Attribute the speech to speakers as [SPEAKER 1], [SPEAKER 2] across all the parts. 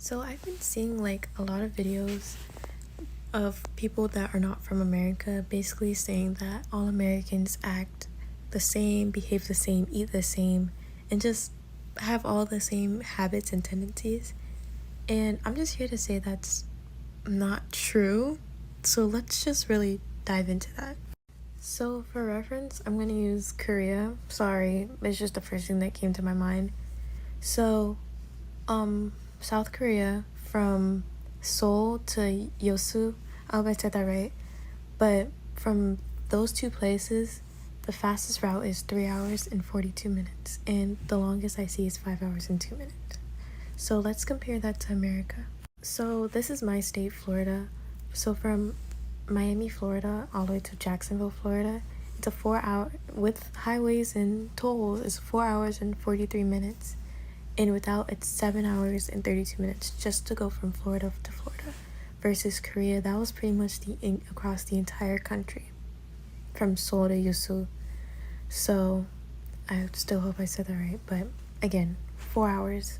[SPEAKER 1] So I've been seeing like a lot of videos of people that are not from America basically saying that all Americans act the same, behave the same, eat the same, and just have all the same habits and tendencies. And I'm just here to say that's not true. So let's just really dive into that. So for reference, I'm going to use Korea. Sorry, it's just the first thing that came to my mind. So, South Korea from Seoul to Yosu. I hope I said that right. But from those two places, the fastest route is 3 hours and 42 minutes, and the longest I see is 5 hours and 2 minutes. So let's compare that to America. So this is my state, Florida. So from Miami, Florida, all the way to Jacksonville, Florida, it's a 4 hour, with highways and tolls, it's 4 hours and 43 minutes. And without, it's 7 hours and 32 minutes just to go from Florida to Florida. Versus Korea, that was pretty much across the entire country, from Seoul to Yosu. So I still hope I said that right, but again, 4 hours.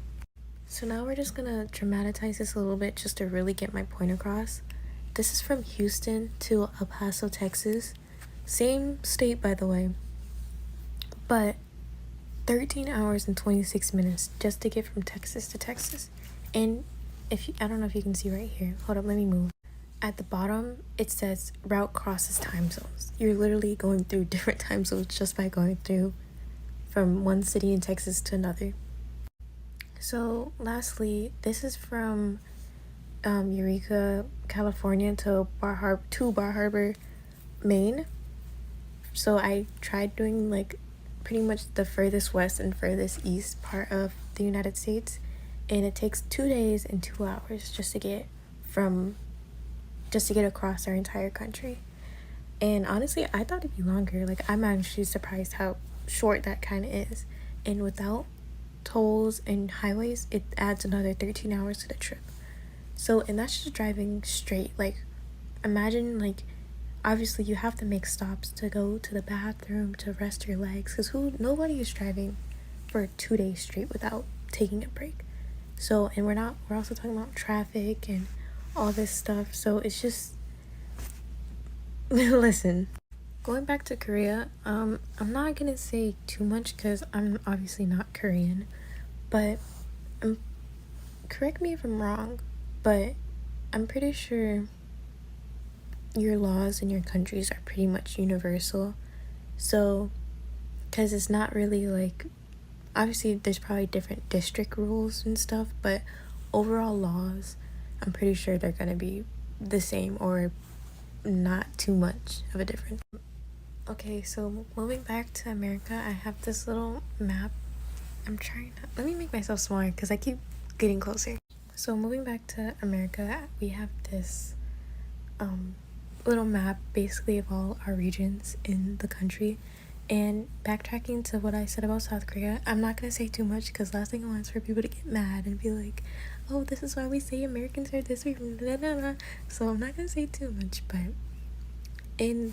[SPEAKER 1] So now we're just gonna dramatize this a little bit just to really get my point across. This is from Houston to El Paso, Texas. Same state, by the way, but 13 hours and 26 minutes just to get from Texas to Texas. And I don't know if you can see right here. Hold up, let me move. At the bottom, it says route crosses time zones. You're literally going through different time zones just by going through from one city in Texas to another. So lastly, this is from Eureka, California to Bar Harbor, Maine. So I tried doing like pretty much the furthest west and furthest east part of the United States, and it takes 2 days and 2 hours just to get across our entire country. And honestly, I thought it'd be longer. Like, I'm actually surprised how short that kind of is. And without tolls and highways, it adds another 13 hours to the trip. So, and that's just driving straight. Like, imagine, like, obviously you have to make stops to go to the bathroom, to rest your legs, because nobody is driving for 2 days straight without taking a break. So, and we're also talking about traffic and all this stuff. So it's just listen, going back to Korea, I'm not gonna say too much because I'm obviously not Korean, but correct me if I'm wrong, but I'm pretty sure your laws in your countries are pretty much universal. So, because it's not really like, obviously there's probably different district rules and stuff, but overall laws, I'm pretty sure they're gonna be the same or not too much of a difference. Okay, so moving back to America, I have this little map. Let me make myself smaller because I keep getting closer. So moving back to America, we have this little map basically of all our regions in the country. And backtracking to what I said about South Korea, I'm not gonna say too much because last thing I want is for people to get mad and be like, oh, this is why we say Americans are this way, blah, blah, blah. So I'm not gonna say too much, but in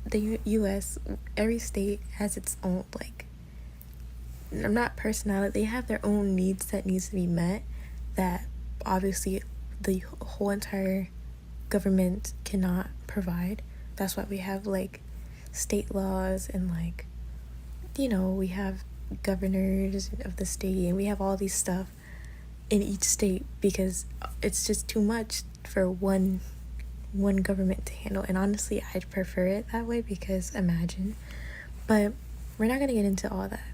[SPEAKER 1] the US, every state has its own, like, not personality, they have their own needs that needs to be met that obviously the whole entire government cannot provide. That's why we have like state laws and, like, you know, we have governors of the state and we have all these stuff in each state because it's just too much for one government to handle. And honestly, I'd prefer it that way because imagine, but we're not gonna get into all that.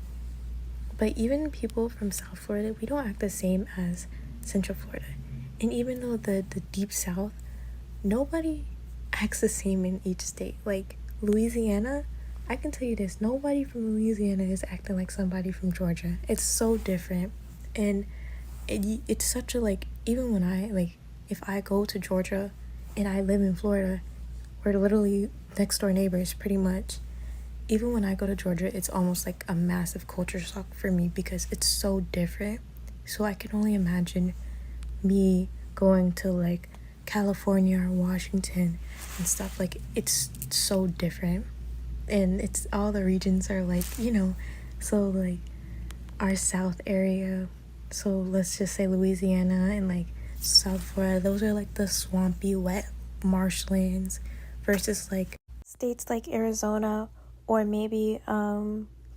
[SPEAKER 1] But even people from South Florida, we don't act the same as Central Florida. And even though the deep South, nobody acts the same in each state. Like Louisiana, I can tell you this, nobody from Louisiana is acting like somebody from Georgia. It's so different. And it's such a, like, even when if I go to Georgia and I live in Florida, we're literally next door neighbors pretty much. Even when I go to Georgia, it's almost like a massive culture shock for me because it's so different. So I can only imagine me going to like California or Washington and stuff. Like, it's so different, and it's all the regions are like, you know, so like our south area So let's just say Louisiana and like South Florida, those are like the swampy, wet marshlands versus like states like Arizona or maybe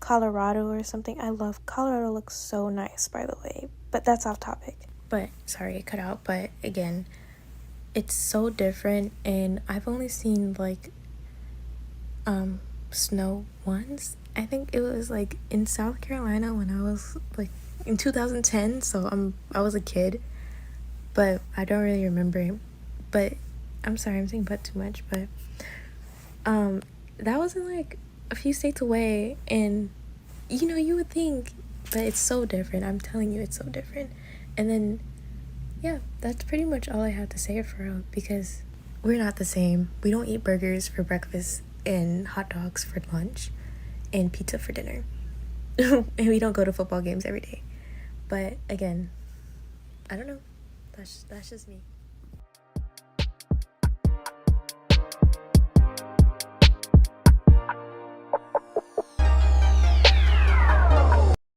[SPEAKER 1] Colorado or something. I love Colorado, looks so nice, by the way, but that's off topic. But sorry, it cut out. But again, it's so different, and I've only seen like snow once. I think it was like in South Carolina when I was like in 2010, so I was a kid, but I don't really remember. But I'm sorry, I'm saying but too much, but that was in like a few states away, and you would think, but it's so different. I'm telling you, it's so different. And then yeah, that's pretty much all I have to say for real, because we're not the same. We don't eat burgers for breakfast and hot dogs for lunch and pizza for dinner. And we don't go to football games every day. But again, I don't know. That's just me.